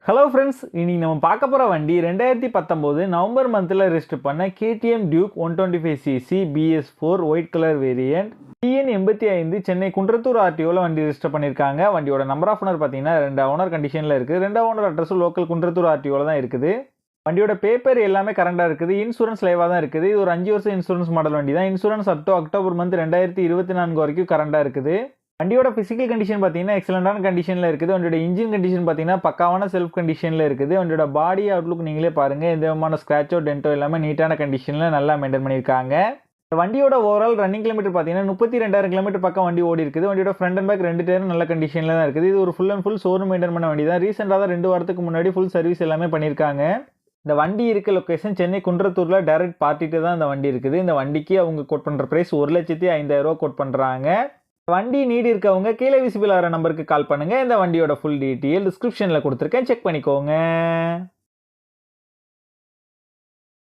Hello friends, இன்னைக்கு நம்ம பார்க்க போகிற வண்டி 2019 நவம்பர் மந்தில் ரெஜிஸ்டர் பண்ண KTM DUKE 125cc BS4 white colour variant TN 85 Chennai Kundrathur RTOவில் வண்டி ரெஜிஸ்டர் பண்ணியிருக்காங்க. வண்டியோட நம்பர் ஆஃப் ஓனர் பார்த்தீங்கன்னா 2 ஓனர் கண்டிஷனில் இருக்குது. 2 ஓனர் அட்ரஸ் லோக்கல் குன்றத்தூர் RTOவில் தான் இருக்குது. வண்டியோட பேப்பர் எல்லாமே கரண்டாக இருக்குது. இன்சூரன்ஸ் லைவாக தான் இருக்குது. இது ஒரு 5 வருஷம் இன்சூரன்ஸ் மாடல் வண்டி தான். Insurance up to October month 2024 வரைக்கும் கரண்டாக இருக்குது. வண்டியோட ஃபிசிக்கல் கண்டிஷன் பார்த்தீங்கன்னா எக்ஸலண்டான கண்டிஷனில் இருக்குது. வண்டியோட இன்ஜின் கண்டிஷன் பார்த்தீங்கன்னா பக்காவான செல்ஃப் கண்டிஷனில் இருக்குது. வண்டியோட பாடி அவுட்லுக் நீங்களே பாருங்கள். எந்த விதமான ஸ்க்ராச்சோ டென்ட்டோ எல்லாமே நீட்டான கண்டிஷனில் நல்லா மெயின்டைன் பண்ணியிருக்காங்க. வண்டியோட ஓவரால் ரன்னிங் கிலோமீட்டர் பார்த்தீங்கன்னா 32,000 கிலோமீட்டர் பக்கம் வண்டி ஓடி இருக்குது. வண்டியோட ஃப்ரண்ட் அண்ட் பேக் 2 டயரும் நல்ல கண்டிஷனில் தான் இருக்குது. இது ஒரு full and full showroom maintain பண்ண வண்டி தான். ரீசெண்டாக தான் 2 வாரத்துக்கு முன்னாடி ஃபுல் சர்வீஸ் எல்லாமே பண்ணியிருக்காங்க. இந்த வண்டி இருக்க லொக்கேஷன் சென்னை குன்றத்தூரில் டைரக்ட் பார்ட்டிட்டு தான் இந்த வண்டி இருக்குது. இந்த வண்டிக்கு அவங்க கோட் பண்ணுற ப்ரைஸ் 1,05,000 கோட் பண்ணுறாங்க. வண்டி நீடி இருக்கவங்க கீழே விசிபிள் ஆகிற நம்பருக்கு கால் பண்ணுங்கள். இந்த வண்டியோட ஃபுல் டீட்டெயில் டிஸ்கிரிப்ஷனில் கொடுத்துருக்கேன், செக் பண்ணிக்கோங்க.